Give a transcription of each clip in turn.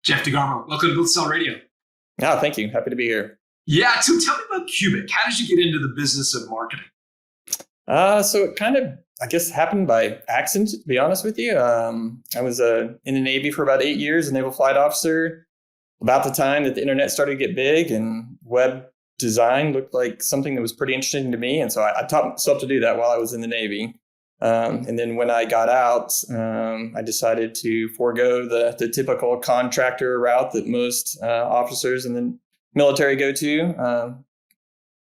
Jeff DeGarmo, welcome to Build Sell Radio. Thank you. Happy to be here. Yeah, so tell me about Cubic. How did you get into the business of marketing? So it kind of, I guess, happened by accident, to be honest with you. I was in the Navy for about 8 years, a naval flight officer. About the time that the internet started to get big and web design looked like something that was pretty interesting to me. And so I taught myself to do that while I was in the Navy. And then when I got out, I decided to forego the typical contractor route that most officers in the military go to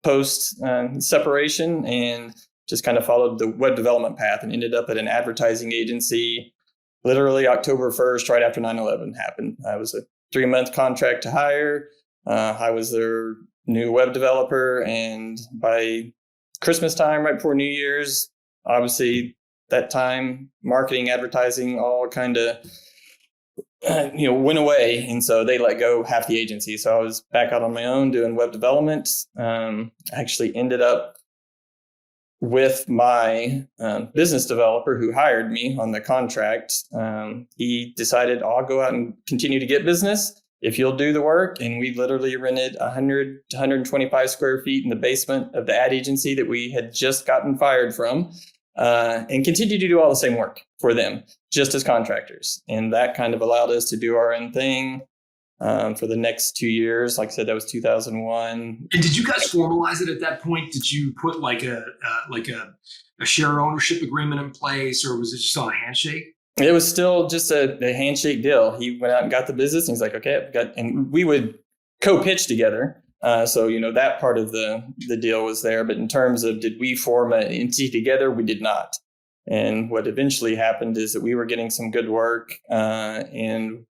post separation, and just kind of followed the web development path and ended up at an advertising agency literally October 1st, right after 9/11 happened. I was a 3-month contract to hire. I was their new web developer, and by Christmas time, right before New Year's, obviously that time, marketing, advertising, all kind of went away, and so they let go half the agency. So I was back out on my own doing web development. Actually ended up with my business developer who hired me on the contract. He decided, I'll go out and continue to get business if you'll do the work. And we literally rented 100 to 125 square feet in the basement of the ad agency that we had just gotten fired from, and continued to do all the same work for them, just as contractors. And that kind of allowed us to do our own thing for the next 2 years. Like I said, that was 2001. And did you guys formalize it at that point? Did you put like a share ownership agreement in place, or was it just on a handshake? It was still just a handshake deal. He went out and got the business, and he's like, okay, and we would co-pitch together. So, that part of the deal was there. But in terms of did we form an entity together, we did not. And what eventually happened is that we were getting some good work. And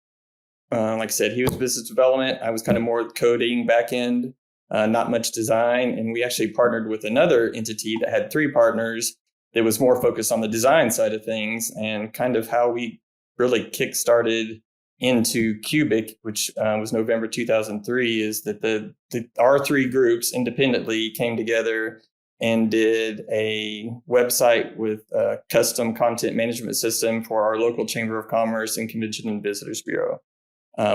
like I said, he was business development. I was kind of more coding, back end, not much design. And we actually partnered with another entity that had 3 partners that was more focused on the design side of things. And kind of how we really kickstarted into Cubic, which was November 2003, is that our 3 groups independently came together and did a website with a custom content management system for our local Chamber of Commerce and Convention and Visitors Bureau.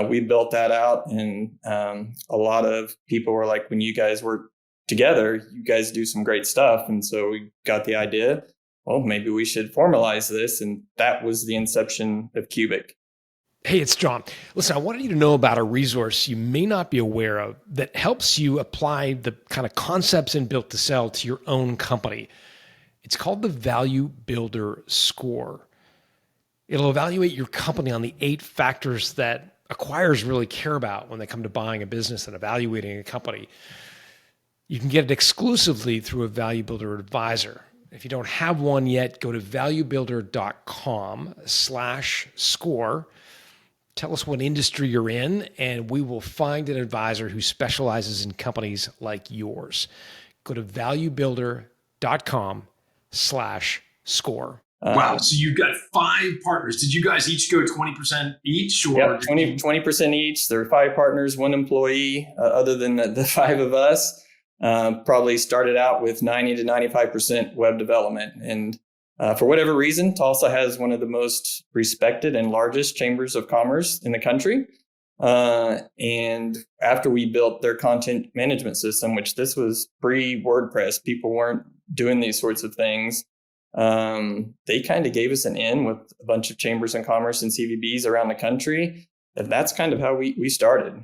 We built that out, and a lot of people were like, when you guys work together, you guys do some great stuff. And so we got the idea, well, maybe we should formalize this. And that was the inception of Cubic. Hey, it's John. Listen, I wanted you to know about a resource you may not be aware of that helps you apply the kind of concepts in Built to Sell to your own company. It's called the Value Builder Score. It'll evaluate your company on the 8 factors that acquirers really care about when they come to buying a business and evaluating a company. You can get it exclusively through a Value Builder advisor. If you don't have one yet, go to valuebuilder.com/score. Tell us what industry you're in, and we will find an advisor who specializes in companies like yours. Go to valuebuilder.com/score. Wow. So you've got 5 partners. Did you guys each go 20% each? Or Yep, 20% each. There are 5 partners, 1 employee, other than the 5 of us. Probably started out with 90 to 95% web development. And for whatever reason, Tulsa has one of the most respected and largest chambers of commerce in the country. And after we built their content management system, which this was pre-WordPress, people weren't doing these sorts of things. They kind of gave us an in with a bunch of chambers of commerce and CVBs around the country. And that's kind of how we started.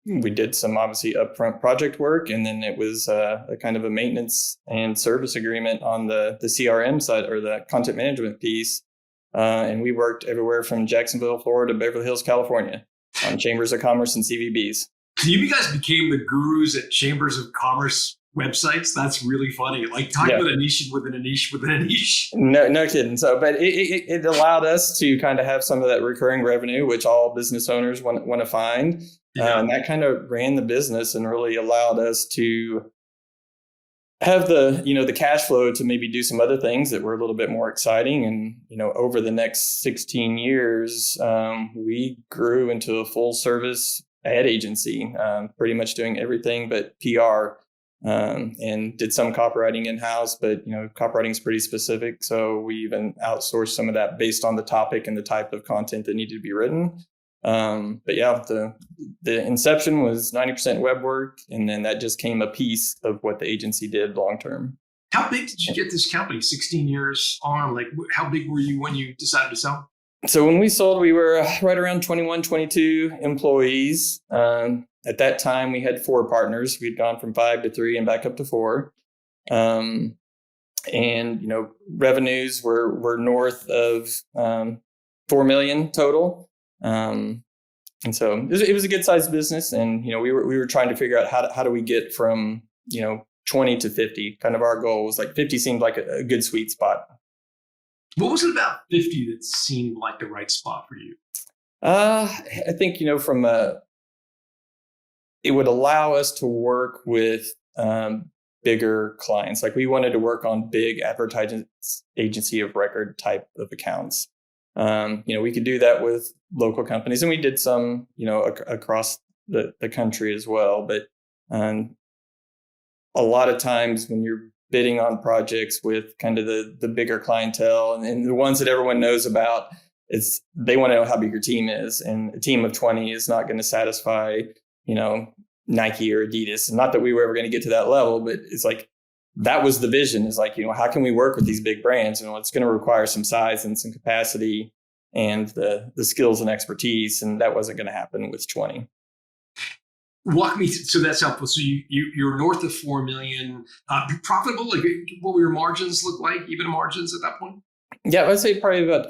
We did some obviously upfront project work, and then it was a kind of a maintenance and service agreement on the CRM side, or the content management piece. And we worked everywhere from Jacksonville, Florida to Beverly Hills, California on chambers of commerce and CVBs. So you guys became the gurus at chambers of commerce websites. That's really funny. Like talking about a niche within a niche within a niche. No kidding. So, but it allowed us to kind of have some of that recurring revenue, which all business owners want to find. Yeah. And that kind of ran the business and really allowed us to have the cash flow to maybe do some other things that were a little bit more exciting. And, over the next 16 years, we grew into a full service ad agency, pretty much doing everything but PR. And did some copywriting in-house, but copywriting is pretty specific. So we even outsourced some of that based on the topic and the type of content that needed to be written. But yeah, the inception was 90% web work, and then that just came a piece of what the agency did long term. How big did you get this company? 16 years on, like how big were you when you decided to sell? So when we sold, we were right around 21, 22 employees. At that time, we had 4 partners. We'd gone from 5 to 3 and back up to 4. And, revenues were north of 4 million total. And so it was a good sized business. And, we were trying to figure out how do we get from, 20 to 50. Kind of our goal was like 50 seemed like a good sweet spot. What was it about 50 that seemed like the right spot for you? I think, it would allow us to work with bigger clients. Like we wanted to work on big advertising agency of record type of accounts. We could do that with local companies, and we did some, across the country as well. But a lot of times when you're bidding on projects with kind of the bigger clientele and the ones that everyone knows about, they want to know how big your team is. And a team of 20 is not going to satisfy, Nike or Adidas. And not that we were ever going to get to that level, but it's like, that was the vision, is like, how can we work with these big brands? It's going to require some size and some capacity and the skills and expertise. And that wasn't going to happen with 20. Walk me through, so that's helpful. So you're north of 4 million, profitable. Like, what were your margins look like? EBITDA margins at that point? Yeah, I'd say probably about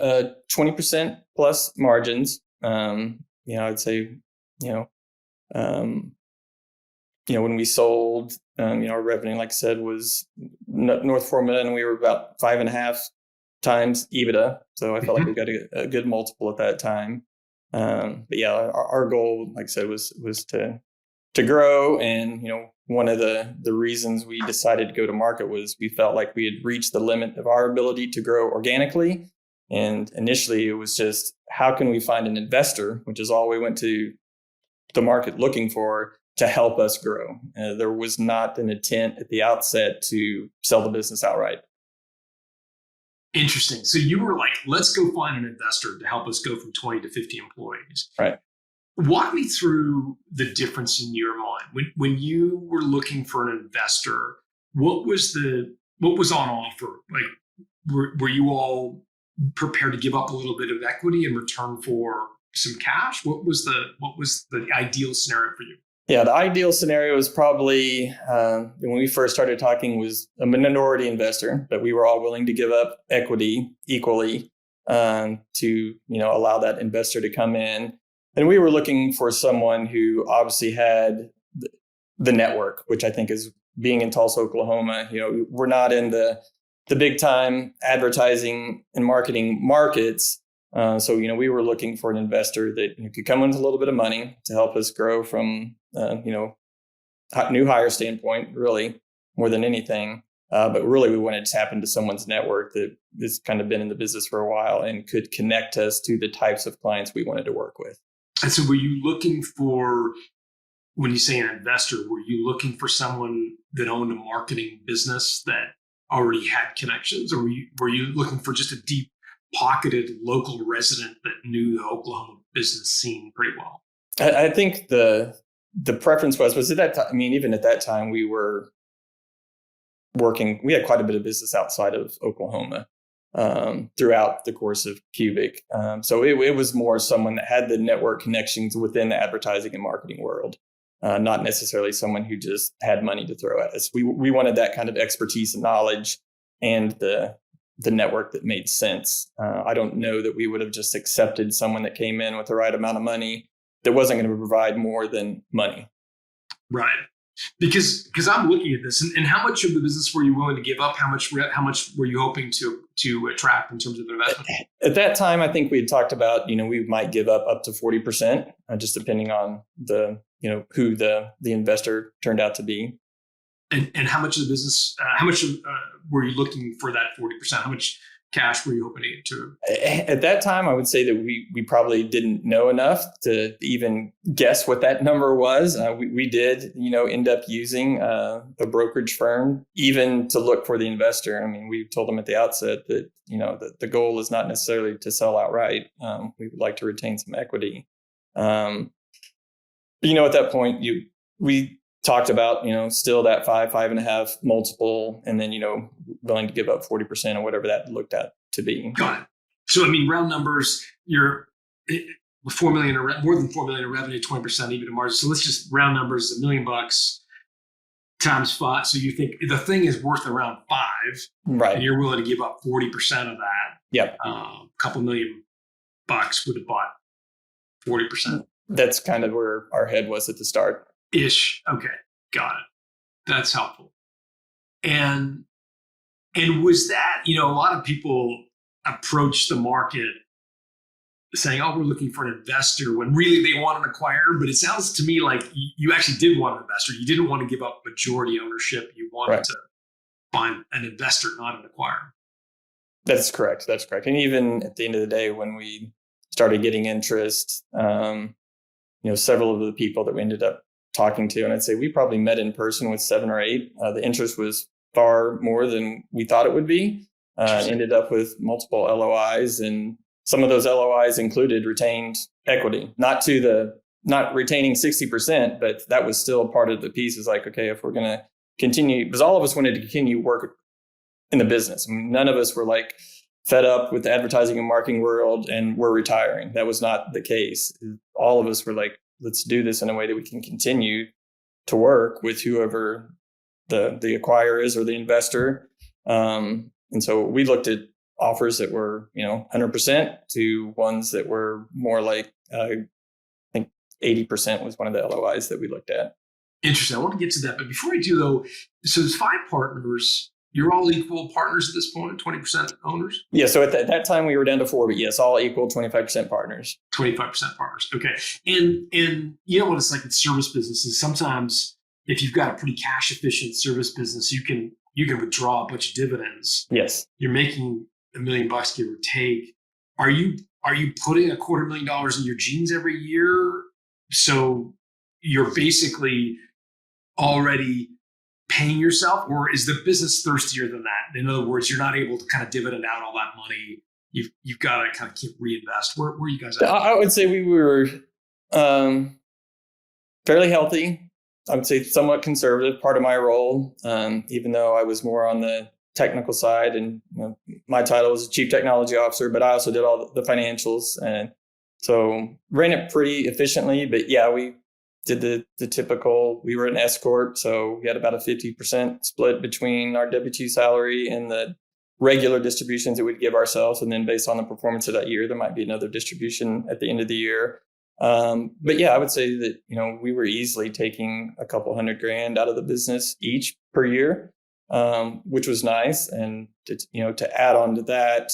20% plus margins. I'd say, when we sold, our revenue, like I said, was north of 4 million, and we were about 5.5 times EBITDA. So I felt like we got a good multiple at that time. But yeah, our goal, like I said, was to grow. And, one of the reasons we decided to go to market was we felt like we had reached the limit of our ability to grow organically. And initially it was just, how can we find an investor, which is all we went to the market looking for, to help us grow. There was not an intent at the outset to sell the business outright. Interesting. So you were like, let's go find an investor to help us go from 20 to 50 employees. Right. Walk me through the difference in your mind when you were looking for an investor. What was on offer? Like, were you all prepared to give up a little bit of equity in return for some cash? What was the ideal scenario for you? Yeah, the ideal scenario was probably when we first started talking was a minority investor, but we were all willing to give up equity equally to allow that investor to come in. And we were looking for someone who obviously had the network, which I think is being in Tulsa, Oklahoma. We're not in the big time advertising and marketing markets. So we were looking for an investor that could come in with a little bit of money to help us grow from, new hire standpoint, really, more than anything. But really, we wanted to tap into someone's network that has kind of been in the business for a while and could connect us to the types of clients we wanted to work with. And so were you looking for, when you say an investor, were you looking for someone that owned a marketing business that already had connections? Or were you looking for just a deep pocketed local resident that knew the Oklahoma business scene pretty well? I think the preference was at that time, even at that time, we were working, we had quite a bit of business outside of Oklahoma throughout the course of Cubic. So it was more someone that had the network connections within the advertising and marketing world, not necessarily someone who just had money to throw at us. We wanted that kind of expertise and knowledge and the network that made sense. I don't know that we would have just accepted someone that came in with the right amount of money that wasn't going to provide more than money. Right. Because I'm looking at this, and how much of the business were you willing to give up? How much were you hoping to attract in terms of investment? At that time, I think we had talked about, we might give up to 40%, just depending on the, who the investor turned out to be. And how much of the business, were you looking for that 40%? How much cash were you hoping to? At that time, I would say that we probably didn't know enough to even guess what that number was. We did, end up using a brokerage firm even to look for the investor. We told them at the outset that, the goal is not necessarily to sell outright. We would like to retain some equity. At that point, we talked about, still that 5.5 multiple, and then, willing to give up 40% or whatever that looked at to be. Got it. So, round numbers, you're $4 million more than $4 million in revenue, 20% EBITDA margin. So let's just round numbers, $1 million times 5. So you think the thing is worth around 5, right? And you're willing to give up 40% of that. Yep. A couple $1 million would have bought 40%. That's kind of where our head was at the start. Ish. Okay. Got it. That's helpful. And was that, a lot of people approach the market saying, oh, we're looking for an investor, when really they want an acquirer. But it sounds to me like you actually did want an investor. You didn't want to give up majority ownership. You wanted to find an investor, not an acquirer. That's correct. And even at the end of the day, when we started getting interest, several of the people that we ended up talking to, and I'd say we probably met in person with 7 or 8. The interest was far more than we thought it would be. Ended up with multiple LOIs, and some of those LOIs included retained equity, not retaining 60%, but that was still part of the piece. Is like, okay, if we're going to continue, because all of us wanted to continue work in the business. None of us were like fed up with the advertising and marketing world and we're retiring. That was not the case. All of us were like, let's do this in a way that we can continue to work with whoever the acquirer is or the investor. And so we looked at offers that were, 100% to ones that were more like, I think 80% was one of the LOIs that we looked at. Interesting. I want to get to that. But before I do, though, so there's 5 partners. You're all equal partners at this point, 20% owners? Yeah. So at that time, we were down to 4, but yes, all equal, 25% partners. 25% partners. Okay. And you know what it's like with service businesses? Sometimes if you've got a pretty cash efficient service business, you can withdraw a bunch of dividends. Yes. You're making $1 million, give or take. Are you putting $250,000 in your jeans every year? So you're basically already paying yourself, or is the business thirstier than that? In other words, you're not able to kind of dividend out all that money. You've got to kind of keep reinvest. Where are you guys at? I would say we were fairly healthy. I would say somewhat conservative. Part of my role, even though I was more on the technical side, and my title was Chief Technology Officer, but I also did all the financials, and so ran it pretty efficiently. But yeah, we did the typical. We were an S corp, so we had about a 50% split between our W-2 salary and the regular distributions that we'd give ourselves, and then based on the performance of that year, there might be another distribution at the end of the year. But yeah, I would say that we were easily taking a couple $100,000 out of the business each per year, which was nice. And to add on to that,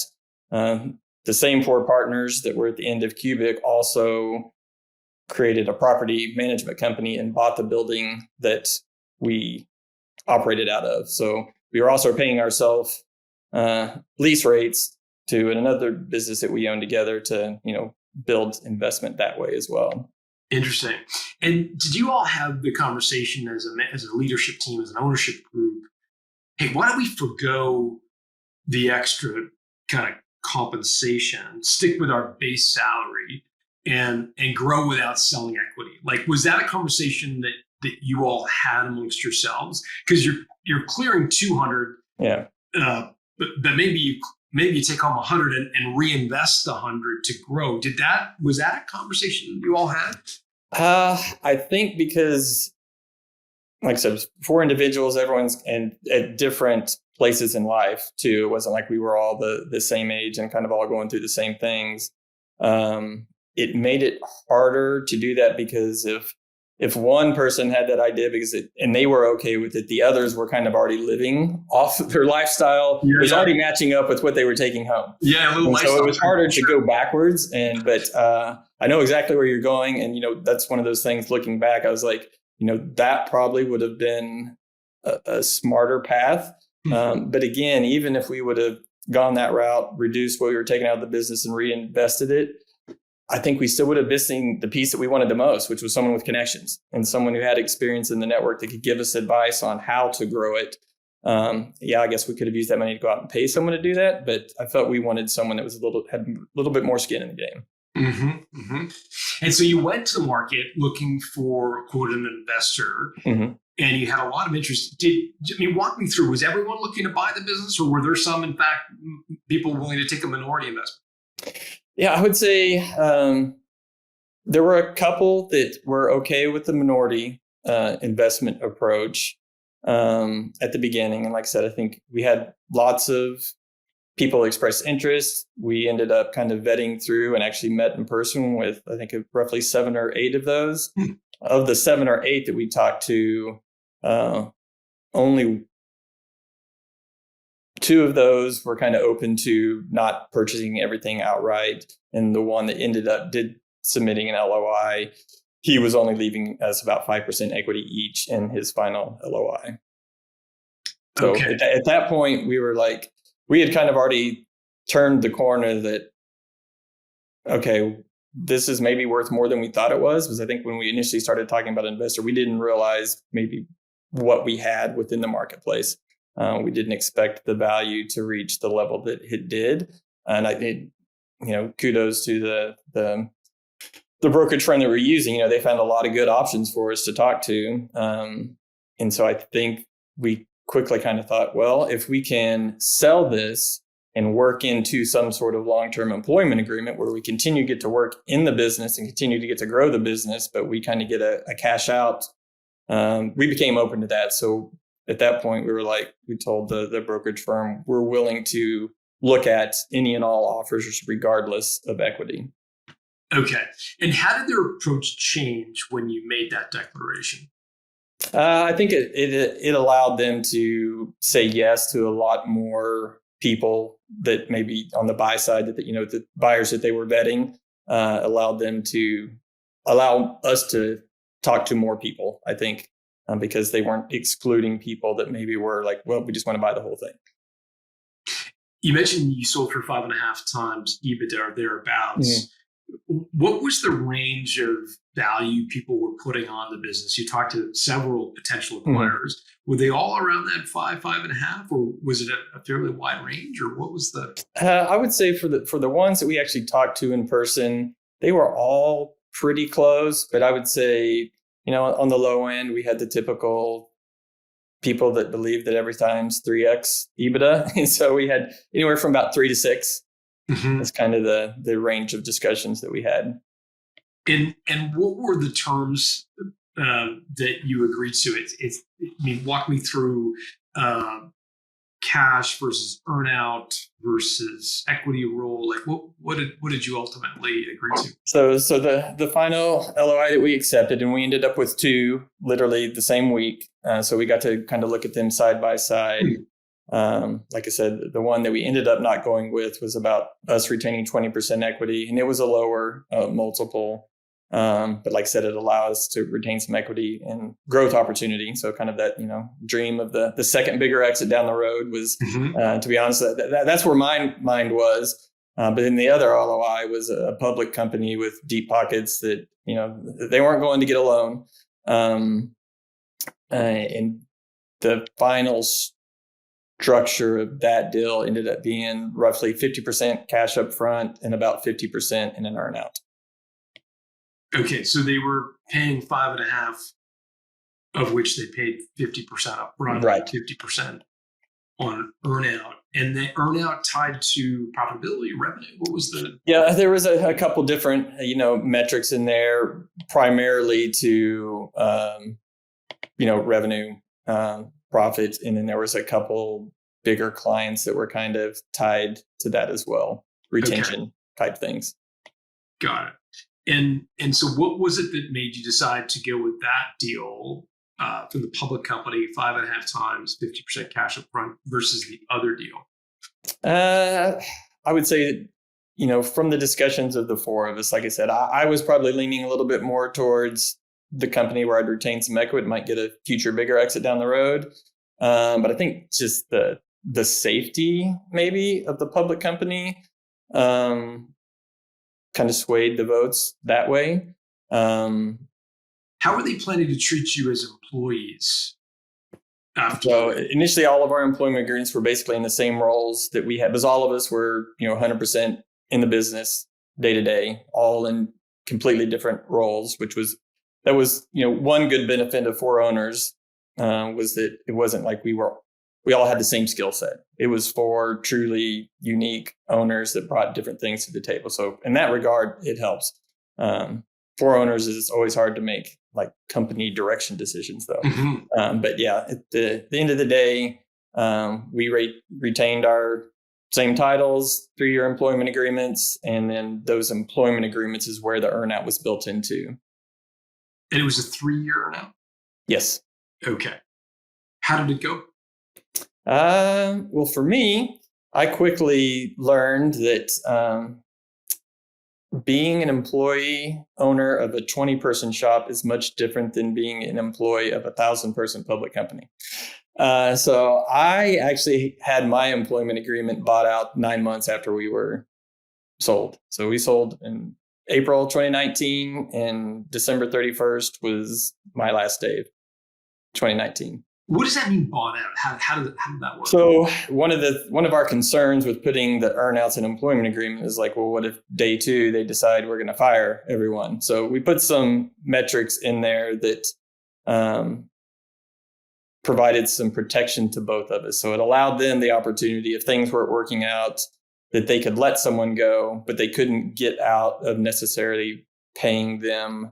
the same 4 partners that were at the end of Cubic also created a property management company and bought the building that we operated out of. So we were also paying ourselves lease rates to another business that we own together to build investment that way as well. Interesting. And did you all have the conversation as a leadership team, as an ownership group? Hey, why don't we forgo the extra kind of compensation, stick with our base salary, and grow without selling equity? Like, was that a conversation that you all had amongst yourselves? Because you're clearing 200, yeah. But maybe you take home 100 and reinvest 100 to grow. Was that a conversation you all had? I think because, like I said, it was 4 individuals, everyone's at different places in life too. It wasn't like we were all the same age and kind of all going through the same things. It made it harder to do that because if one person had that idea and they were okay with it, the others were kind of already living off their lifestyle. It was already matching up with what they were taking home. Yeah, a little. So it was harder to go backwards. But I know exactly where you're going, and that's one of those things. Looking back, I was like, that probably would have been a smarter path. But again, even if we would have gone that route, reduced what we were taking out of the business and reinvested it, I think we still would have missing the piece that we wanted the most, which was someone with connections and someone who had experience in the network that could give us advice on how to grow it. I guess we could have used that money to go out and pay someone to do that, but I felt we wanted someone that was had a little bit more skin in the game. And so you went to the market looking for, quote, an investor, and you had a lot of interest. Walk me through, was everyone looking to buy the business, or were there some, in fact, people willing to take a minority investment? Yeah, I would say there were a couple that were okay with the minority investment approach at the beginning. And like I said, I think we had lots of people express interest. We ended up kind of vetting through and actually met in person with, I think, roughly 7 or 8 of those. Of the 7 or 8 that we talked to, only 2 of those were kind of open to not purchasing everything outright. And the one that ended up submitting an LOI, he was only leaving us about 5% equity each in his final LOI. So at that point, we were like, we had kind of already turned the corner that, okay, this is maybe worth more than we thought it was. Because I think when we initially started talking about an investor, we didn't realize maybe what we had within the marketplace. We didn't expect the value to reach the level that it did. And I think, kudos to the brokerage firm that we're using. They found a lot of good options for us to talk to. And so I think we quickly kind of thought, well, if we can sell this and work into some sort of long-term employment agreement where we continue to get to work in the business and continue to get to grow the business, but we kind of get a cash out, we became open to that. So at that point, we told the brokerage firm, we're willing to look at any and all offers regardless of equity. Okay. And how did their approach change when you made that declaration? I think it allowed them to say yes to a lot more people that maybe on the buy side that, the buyers that they were vetting, allowed us to talk to more people, I think, because they weren't excluding people that maybe were like, well, we just want to buy the whole thing. You mentioned you sold for 5.5x EBITDA or thereabouts. What was the range of value people were putting on the business? You talked to several potential acquirers. Were they all around that 5.5, or was it a fairly wide range, or what was the? I would say for the ones that we actually talked to in person, they were all pretty close. But I would say, on the low end, we had the typical people that believe that every time's 3x EBITDA, and so we had anywhere from about 3 to 6. That's kind of the range of discussions that we had. And what were the terms that you agreed to? Walk me through cash versus earnout versus equity role. Like what did you ultimately agree to? So the final LOI that we accepted, and we ended up with 2 literally the same week. So we got to kind of look at them side by side. Like I said, the one that we ended up not going with was about us retaining 20% equity, and it was a lower multiple. But like I said, it allowed us to retain some equity and growth opportunity. So kind of that, dream of the second bigger exit down the road was, to be honest, that's where my mind was. But then the other LOI was a public company with deep pockets that, they weren't going to get a loan. And the final structure of that deal ended up being roughly 50% cash up front and about 50% in an earnout. Okay, so they were paying 5.5, of which they paid 50% up front, right? 50% on earnout, and the earnout tied to profitability, revenue. What was the? Yeah, there was a couple different metrics in there, primarily to revenue, profits, and then there was a couple bigger clients that were kind of tied to that as well, retention type things. Got it. And so what was it that made you decide to go with that deal for the public company, 5.5x 50% cash up front versus the other deal? I would say, from the discussions of the 4 of us, like I said, I was probably leaning a little bit more towards the company where I'd retain some equity, might get a future bigger exit down the road. But I think just the safety maybe of the public company kind of swayed the votes that way. How are they planning to treat you as employees? So initially, all of our employment agreements were basically in the same roles that we had, because all of us were, 100% in the business. day to day, all in completely different roles, that was one good benefit of four owners was that it wasn't like we all had the same skill set. It was four truly unique owners that brought different things to the table. So in that regard, it helps. Four owners is always hard to make like company direction decisions though. But yeah, at the end of the day, we retained our same titles, 3-year employment agreements, and then those employment agreements is where the earnout was built into. And it was a 3-year earnout? Yes. Okay. How did it go? Well, for me, I quickly learned that being an employee owner of a 20-person shop is much different than being an employee of a 1,000-person public company. So I actually had my employment agreement bought out 9 months after we were sold. So we sold in April 2019, and December 31st was my last day of 2019. What does that mean, bought out? How did that work? So one of our concerns with putting the earnouts in employment agreement is like, well, what if day 2 they decide we're going to fire everyone? So we put some metrics in there that provided some protection to both of us. So it allowed them the opportunity, if things weren't working out, that they could let someone go, but they couldn't get out of necessarily paying them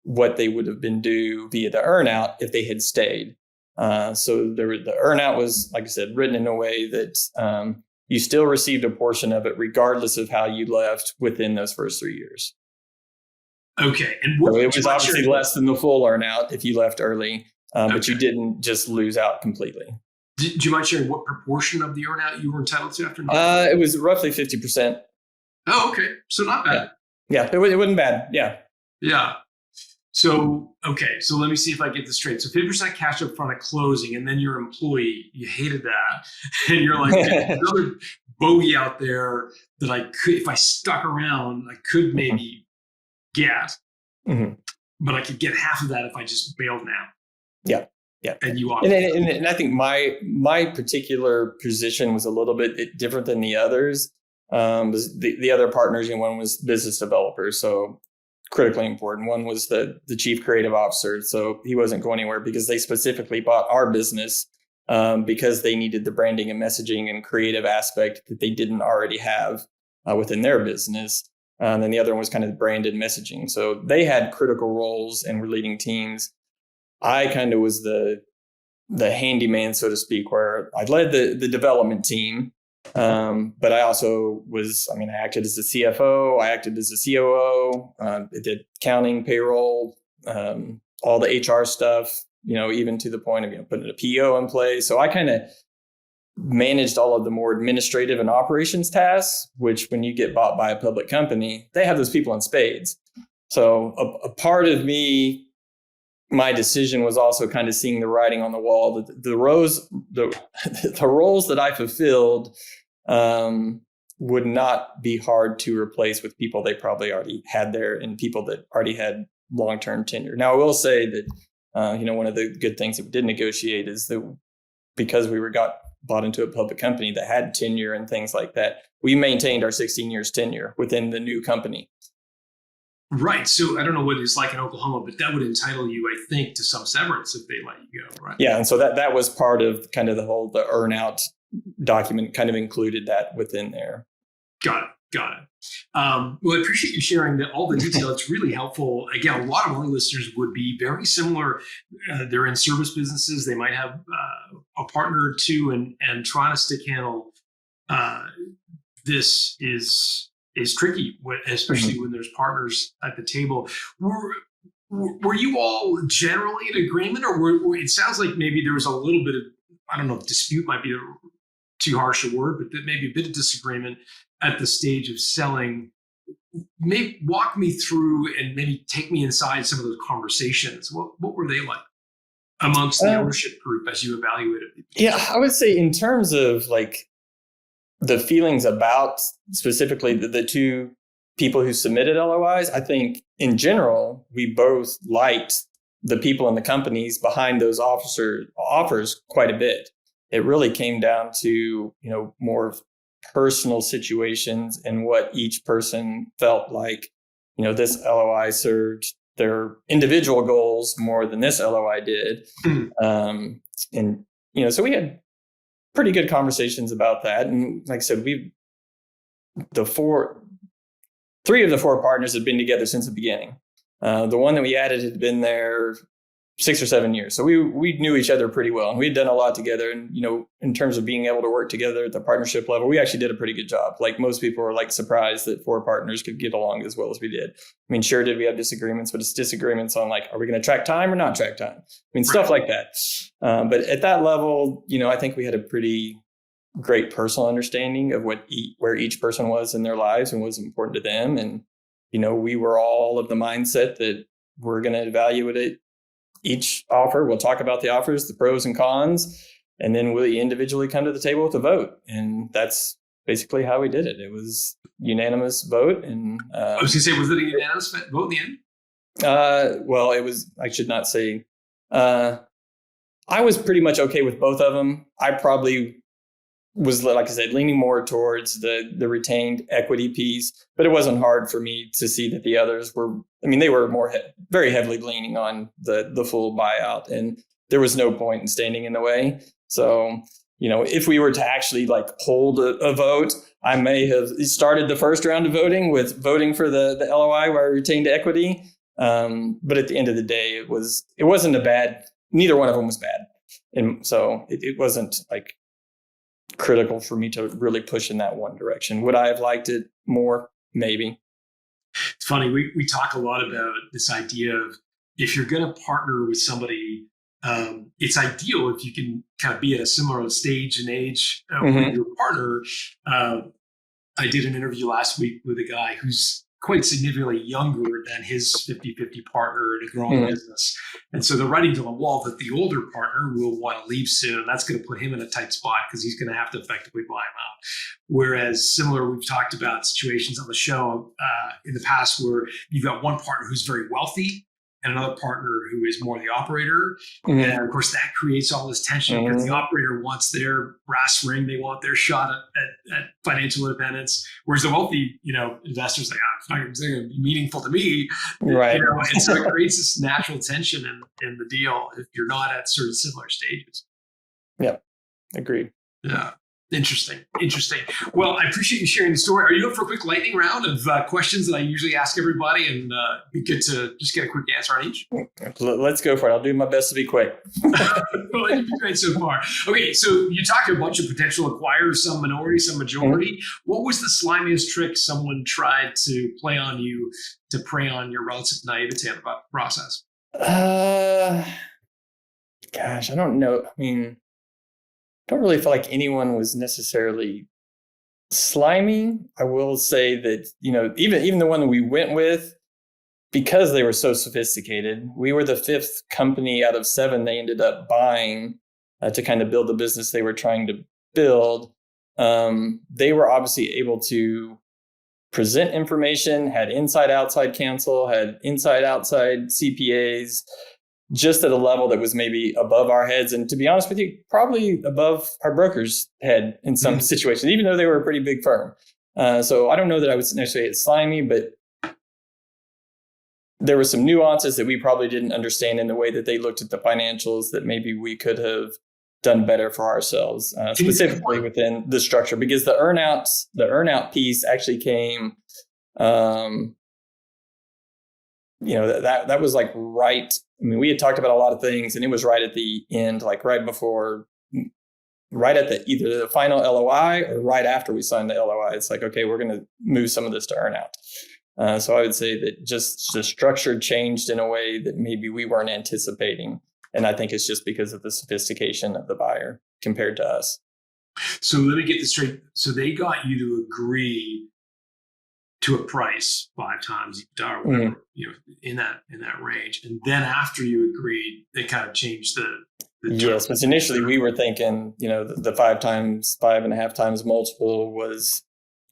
what they would have been due via the earnout if they had stayed. So the earnout was, like I said, written in a way that you still received a portion of it regardless of how you left within those first 3 years. Okay. And so it was obviously less than the full earnout if you left early, but you didn't just lose out completely. Do you mind sharing what proportion of the earnout you were entitled to after? It was roughly 50%. Oh, okay. So not bad. Yeah, it wasn't bad. Yeah. Yeah. So, okay. So let me see if I get this straight. So 50% cash up front at closing, and then your employee, you hated that. And you're like, another bogey out there that I could, if I stuck around, I could maybe get, but I could get half of that if I just bailed now. Yeah. Yeah. And you and I think my particular position was a little bit different than the others. The other partners, one was business developers, so critically important. One was the chief creative officer, so he wasn't going anywhere because they specifically bought our business because they needed the branding and messaging and creative aspect that they didn't already have within their business. And then the other one was kind of brand and messaging. So they had critical roles and were leading teams. I kind of was the handyman, so to speak, where I led the development team. But I also I acted as the CFO, I acted as the COO, I did accounting, payroll, all the HR stuff, even to the point of, putting a PO in place. So I kind of managed all of the more administrative and operations tasks, which when you get bought by a public company, they have those people in spades. So a part of me, my decision was also kind of seeing the writing on the wall that the roles that I fulfilled would not be hard to replace with people they probably already had there and people that already had long-term tenure. Now, I will say that, one of the good things that we did negotiate is that because we got bought into a public company that had tenure and things like that, we maintained our 16 years tenure within the new company. Right. So I don't know what it's like in Oklahoma, but that would entitle you, I think, to some severance if they let you go, right? Yeah. And so that was part of kind of the earnout document kind of included that within there. Got it. Well, I appreciate you sharing all the detail. It's really helpful. Again, a lot of our listeners would be very similar. They're in service businesses. They might have a partner or two, and trying to stick handle this is tricky, especially when there's partners at the table. Were you all generally in agreement, or it sounds like maybe there was a little bit of, I don't know if dispute might be too harsh a word, but that maybe a bit of disagreement at the stage of selling. Maybe walk me through and maybe take me inside some of those conversations. What were they like amongst the ownership group as you evaluated? Yeah, I would say in terms of like the feelings about specifically the two people who submitted LOIs, I think in general, we both liked the people in the companies behind those offers quite a bit. It really came down to, more personal situations and what each person felt like, this LOI served their individual goals more than this LOI did. And, so we had pretty good conversations about that. And like I said, three of the four partners had been together since the beginning. The one that we added had been there 6 or 7 years. So we knew each other pretty well, and we had done a lot together. And, in terms of being able to work together at the partnership level, we actually did a pretty good job. Like most people were like surprised that four partners could get along as well as we did. I mean, sure, did we have disagreements, but it's disagreements on like, are we going to track time or not track time? I mean, stuff like that. But at that level, I think we had a pretty great personal understanding of where each person was in their lives and what was important to them. And, we were all of the mindset that we're going to evaluate each offer. We'll talk about the offers, the pros and cons, and then we'll individually come to the table with a vote. And that's basically how we did it. It was unanimous vote. And I was going to say, was it a unanimous vote in the end? Well, it was, I should not say, I was pretty much okay with both of them. I probably was, like I said, leaning more towards the retained equity piece, but it wasn't hard for me to see that the others were, they were very heavily leaning on the full buyout, and there was no point in standing in the way. So, if we were to actually like hold a vote, I may have started the first round of voting with voting for the LOI where I retained equity. But at the end of the day, it wasn't neither one of them was bad. And so it wasn't like critical for me to really push in that one direction. Would I have liked it more? Maybe. It's funny. We talk a lot about this idea of if you're going to partner with somebody, it's ideal if you can kind of be at a similar stage and age with your partner. I did an interview last week with a guy who's quite significantly younger than his 50-50 partner in a growing business. And so they're writing to the wall that the older partner will want to leave soon. And that's going to put him in a tight spot because he's going to have to effectively buy him out. Whereas similar, we've talked about situations on the show in the past where you've got one partner who's very wealthy and another partner who is more the operator. And of course, that creates all this tension because the operator wants their brass ring. They want their shot at financial independence. Whereas the wealthy, investors like, it's not going to be meaningful to me. Right. And so it creates this natural tension in the deal if you're not at sort of similar stages. Yeah, agreed. Yeah. Interesting. Well, I appreciate you sharing the story. Are you up for a quick lightning round of questions that I usually ask everybody, and be good to just get a quick answer on each? Let's go for it. I'll do my best to be quick. Well, you've been great so far. Okay, so you talked to a bunch of potential acquirers, some minority, some majority. What was the slimiest trick someone tried to play on you to prey on your relative naivete about the process? Gosh, I don't know. I don't really feel like anyone was necessarily slimy. I will say that, even the one that we went with, because they were so sophisticated, we were the fifth company out of 7 they ended up buying to kind of build the business they were trying to build. They were obviously able to present information, had inside-outside counsel, had inside-outside CPAs, just at a level that was maybe above our heads. And to be honest with you, probably above our broker's head in some situations, even though they were a pretty big firm. So I don't know that I would necessarily say it's slimy, but there were some nuances that we probably didn't understand in the way that they looked at the financials that maybe we could have done better for ourselves, specifically within the structure, because the earnout piece actually came, that was like right. We had talked about a lot of things, and it was right at the end, like right at either the final LOI or right after we signed the LOI. It's like, okay, we're going to move some of this to earnout. So I would say that just the structure changed in a way that maybe we weren't anticipating. And I think it's just because of the sophistication of the buyer compared to us. So let me get this straight. So they got you to agree to a price 5 times EBITDA or whatever, in that range. And then after you agreed, they kind of changed the yes, but initially we were thinking, the 5.5 times multiple was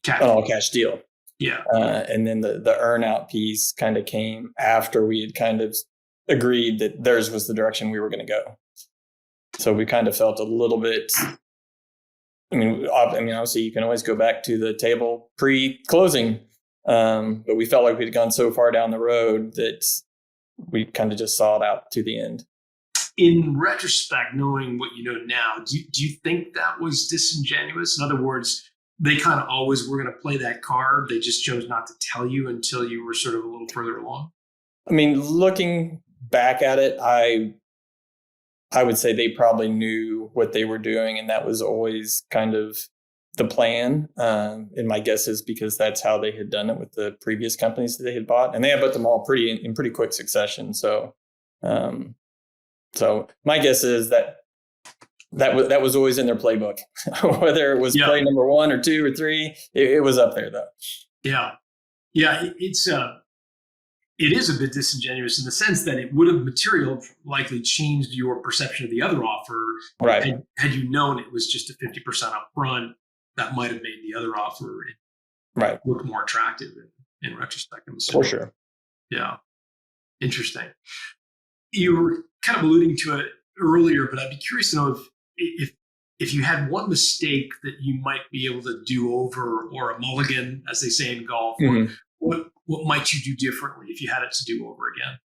an all cash deal. Yeah. And then the earnout piece kind of came after we had kind of agreed that theirs was the direction we were going to go. So we kind of felt a little bit obviously you can always go back to the table pre-closing, but we felt like we'd gone so far down the road that we kind of just saw it out to the end. In retrospect, knowing what you know now, do you think that was disingenuous? In other words, they kind of always were going to play that card. They just chose not to tell you until you were sort of a little further along. I mean, looking back at it, I would say they probably knew what they were doing, and that was always kind of the plan. And my guess is because that's how they had done it with the previous companies that they had bought, and they had bought them all in pretty quick succession. So my guess is that was always in their playbook, whether it was play number 1 or 2 or 3, it was up there though. Yeah. It is a bit disingenuous in the sense that it would have likely changed your perception of the other offer. Right. Had you known it was just a 50% upfront, that might have made the other offer look more attractive in retrospect. For sure. Yeah. Interesting. You were kind of alluding to it earlier, but I'd be curious to know if you had one mistake that you might be able to do over, or a mulligan, as they say in golf, what might you do differently if you had it to do over again?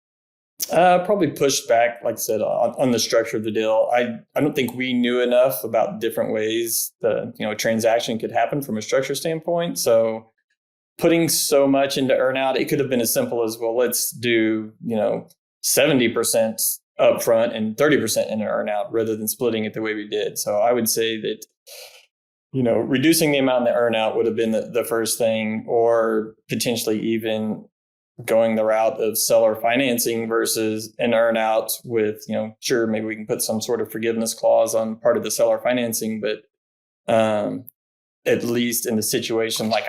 Probably pushed back, like I said, on the structure of the deal. I don't think we knew enough about different ways a transaction could happen from a structure standpoint. So putting so much into earnout, it could have been as simple as, well, let's do 70% upfront and 30% in an earnout rather than splitting it the way we did. So I would say that reducing the amount in the earnout would have been the first thing, or potentially even going the route of seller financing versus an earnout with, sure, maybe we can put some sort of forgiveness clause on part of the seller financing, but at least in the situation like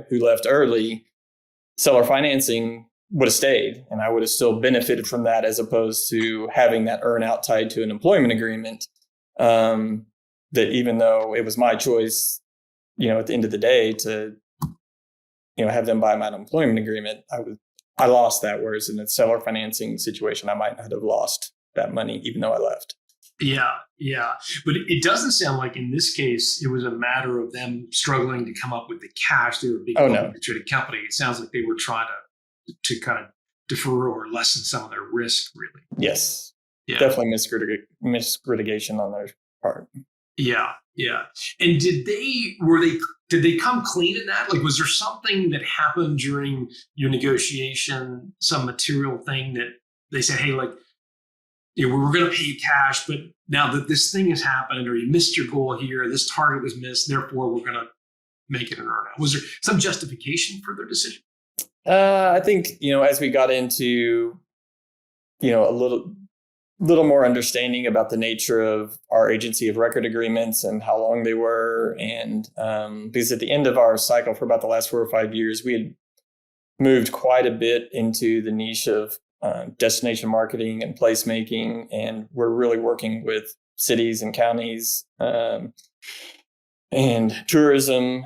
who left early, seller financing would have stayed, and I would have still benefited from that, as opposed to having that earnout tied to an employment agreement. That even though it was my choice, at the end of the day to, have them buy my employment agreement, I lost that. Whereas in a seller financing situation, I might not have lost that money, even though I left. Yeah. But it doesn't sound like in this case, it was a matter of them struggling to come up with the cash. They were a big traded company. It sounds like they were trying to kind of defer or lessen some of their risk, really. Yes. Yeah. Definitely mislitigation on their part. Yeah. And did they come clean in that? Like, was there something that happened during your negotiation, some material thing that they said, hey, we were going to pay you cash, but now that this thing has happened, or you missed your goal here, this target was missed, therefore we're going to make it an earnout. Was there some justification for their decision? I think, as we got into, a little more understanding about the nature of our agency of record agreements and how long they were. And because at the end of our cycle for about the last 4 or 5 years, we had moved quite a bit into the niche of destination marketing and placemaking. And we're really working with cities and counties and tourism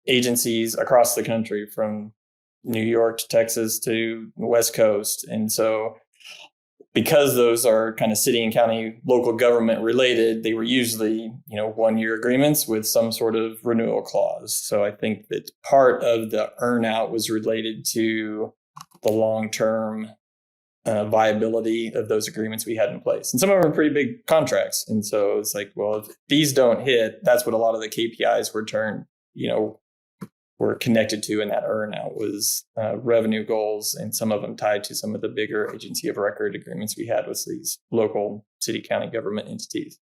agencies across the country, from New York to Texas to the West Coast. And so because those are kind of city and county local government related, they were usually, 1-year agreements with some sort of renewal clause. So I think that part of the earnout was related to the long-term viability of those agreements we had in place. And some of them are pretty big contracts. And so it's like, well, if these don't hit, that's what a lot of the KPIs were connected to in that earnout was revenue goals, and some of them tied to some of the bigger agency of record agreements we had with these local city county government entities.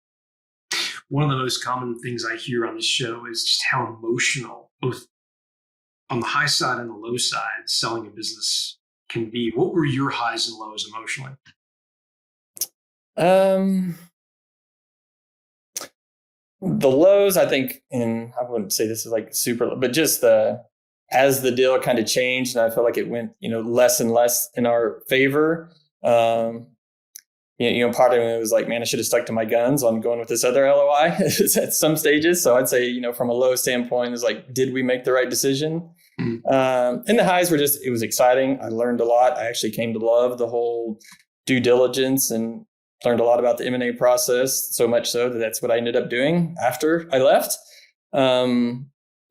One of the most common things I hear on this show is just how emotional, both on the high side and the low side, selling a business can be. What were your highs and lows emotionally? The lows, I think, and I wouldn't say this is like super, but just as the deal kind of changed, and I felt like it went, less and less in our favor. Part of me was like, man, I should have stuck to my guns on going with this other LOI at some stages. So I'd say, from a low standpoint, is like, did we make the right decision? And the highs were just, it was exciting. I learned a lot. I actually came to love the whole due diligence and learned a lot about the M&A process, so much so that that's what I ended up doing after I left.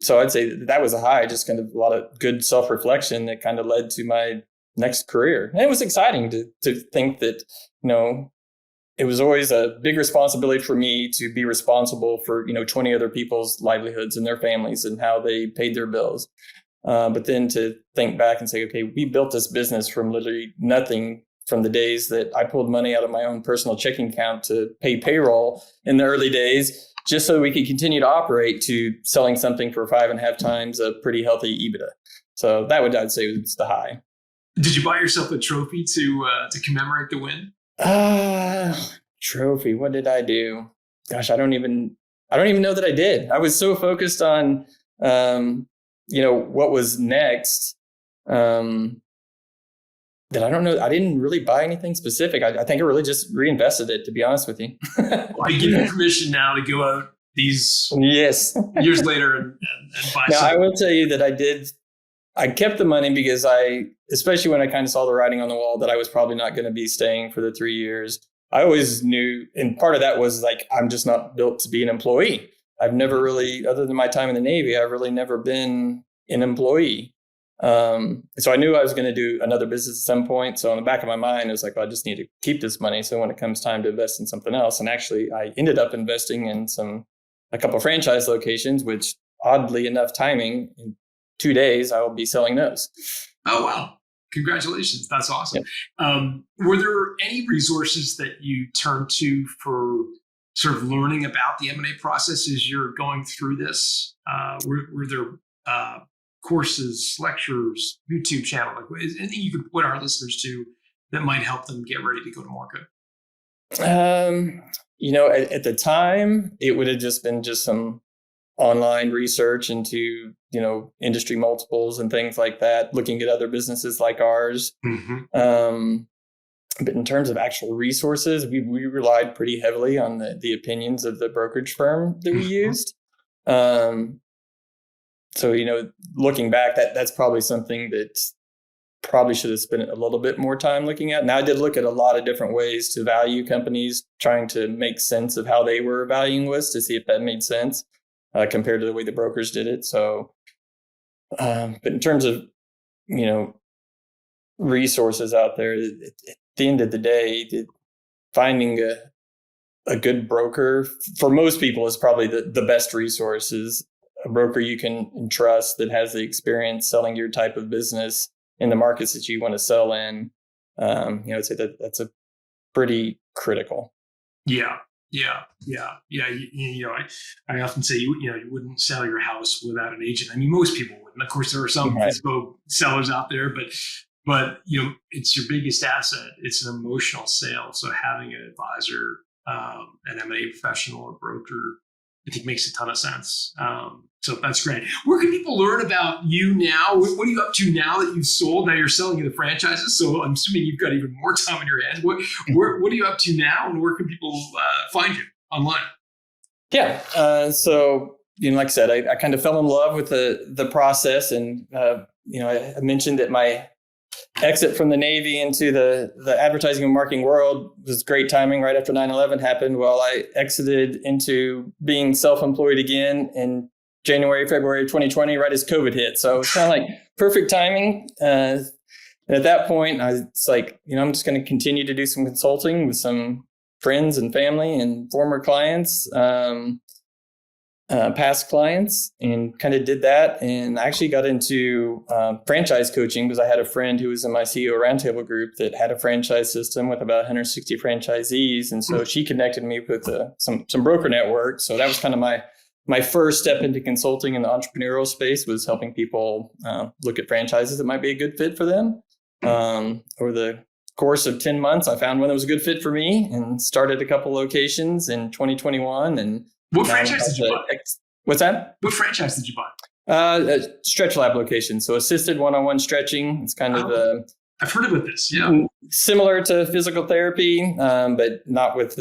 So I'd say that was a high, just kind of a lot of good self-reflection that kind of led to my next career. And it was exciting to think that, it was always a big responsibility for me to be responsible for, 20 other people's livelihoods and their families and how they paid their bills. But then to think back and say, okay, we built this business from literally nothing, from the days that I pulled money out of my own personal checking account to pay payroll in the early days, just so we could continue to operate, to selling something for 5.5 times a pretty healthy EBITDA. So that I'd say was the high. Did you buy yourself a trophy to commemorate the win? Trophy. What did I do? Gosh, I don't even know that I did. I was so focused on, what was next, that I don't know. I didn't really buy anything specific. I think I really just reinvested it, to be honest with you. I give you permission now to go out these years later and buy now, something. I will tell you that I kept the money because especially when I kind of saw the writing on the wall that I was probably not going to be staying for the 3 years. I always knew, and part of that was like, I'm just not built to be an employee. I've never really, other than my time in the Navy, I've really never been an employee. So I knew I was going to do another business at some point. So in the back of my mind, it was like, well, I just need to keep this money. So when it comes time to invest in something else, and actually I ended up investing in a couple of franchise locations, which oddly enough timing, in 2 days, I will be selling those. Oh, wow. Congratulations. That's awesome. Yep. Were there any resources that you turned to for sort of learning about the M&A process as you're going through this? Were there courses, lectures, YouTube channel? Like, is anything you could put our listeners to that might help them get ready to go to market? At the time, it would have just been some online research into, industry multiples and things like that, looking at other businesses like ours. Mm-hmm. But in terms of actual resources, we relied pretty heavily on the opinions of the brokerage firm that we used. So, looking back, that's probably something that probably should have spent a little bit more time looking at. Now, I did look at a lot of different ways to value companies, trying to make sense of how they were valuing us to see if that made sense compared to the way the brokers did it. So, but in terms of, resources out there, at the end of the day, finding a good broker for most people is probably the best resource. Is a broker you can trust that has the experience selling your type of business in the markets that you want to sell in. I'd say that's a pretty critical. Yeah. I often say you wouldn't sell your house without an agent. I mean, most people wouldn't. Of course, there are some physical sellers out there, but it's your biggest asset. It's an emotional sale. So having an advisor, an M&A professional or broker, I think makes a ton of sense. So that's great. Where can people learn about you now? What are you up to now that you've sold? Now you're selling the franchises. So I'm assuming you've got even more time in your hands. What are you up to now, and where can people find you online? Yeah. So, like I said, I kind of fell in love with the process, and I mentioned that my exit from the Navy into the advertising and marketing world was great timing right after 9/11 happened. Well, I exited into being self-employed again in January, February 2020, right as COVID hit. So it's kind of like perfect timing. And at that point, I was like, I'm just going to continue to do some consulting with some friends and family and former clients, past clients, and kind of did that. And I actually got into franchise coaching because I had a friend who was in my CEO Roundtable group that had a franchise system with about 160 franchisees. And so she connected me with some broker network. So that was kind of my first step into consulting in the entrepreneurial space, was helping people look at franchises that might be a good fit for them. Over the course of 10 months, I found one that was a good fit for me and started a couple locations in 2021. And what franchise did you buy? What's that? What franchise did you buy? A stretch lab location. So assisted one-on-one stretching. It's kind of I've heard about this. Yeah. Similar to physical therapy, but not with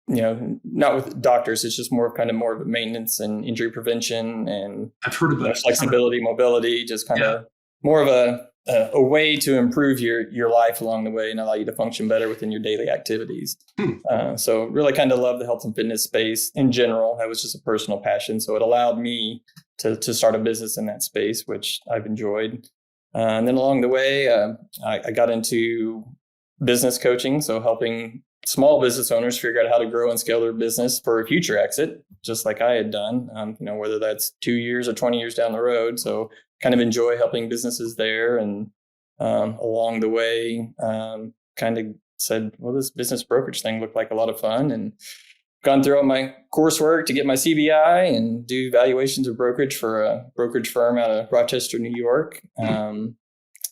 not with doctors. It's just more of a maintenance and injury prevention, and I've heard about flexibility, mobility, just kind of more of a a way to improve your life along the way and allow you to function better within your daily activities. So really kind of love the health and fitness space in general. That was just a personal passion. So it allowed me to start a business in that space, which I've enjoyed. And then along the way, I got into business coaching. So helping small business owners figure out how to grow and scale their business for a future exit, just like I had done, whether that's 2 years or 20 years down the road. So kind of enjoy helping businesses there. And along the way, kind of said, well, this business brokerage thing looked like a lot of fun, and gone through all my coursework to get my CBI and do valuations of brokerage for a brokerage firm out of Rochester, New York.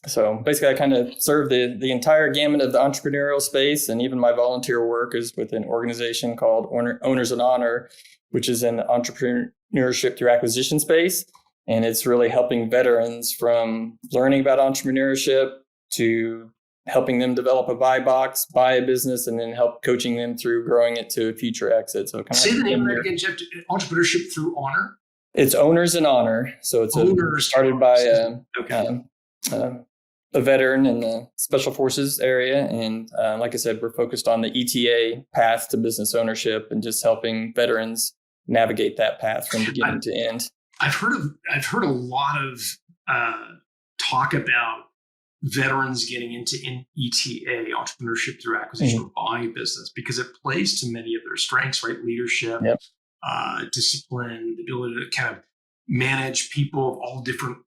So basically, I kind of serve the entire gamut of the entrepreneurial space, and even my volunteer work is with an organization called Owners in Honor, which is in the entrepreneurship through acquisition space. And it's really helping veterans from learning about entrepreneurship to helping them develop a buy box, buy a business, and then help coaching them through growing it to a future exit. So say the name of that again, Jeff. Entrepreneurship through Honor. It's Owners in Honor. So it's started by a veteran in the Special Forces area. And like I said, we're focused on the ETA path to business ownership and just helping veterans navigate that path from beginning to end. I've heard a lot of talk about veterans getting into ETA, entrepreneurship through acquisition or buying business, because it plays to many of their strengths, right? Leadership, discipline, the ability to kind of manage people of all different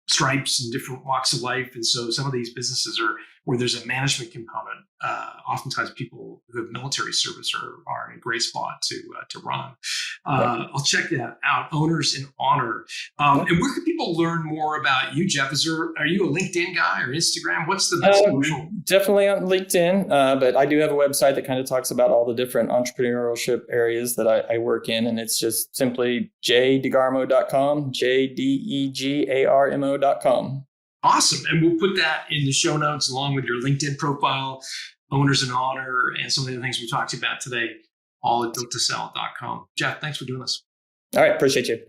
stripes and different walks of life. And so some of these businesses are where there's a management component. Oftentimes people who have military service are in a great spot to run. I'll check that out. Owners in Honor. And where can people learn more about you, Jeff? Are you a LinkedIn guy or Instagram? What's the best social? Definitely on LinkedIn, but I do have a website that kind of talks about all the different entrepreneurship areas that I work in, and it's just simply jdegarmo.com, jdegarmo.com. Awesome. And we'll put that in the show notes along with your LinkedIn profile, Owners in Honor, and some of the things we talked about today, all at builttosell.com. Jeff, thanks for doing this. All right. Appreciate you.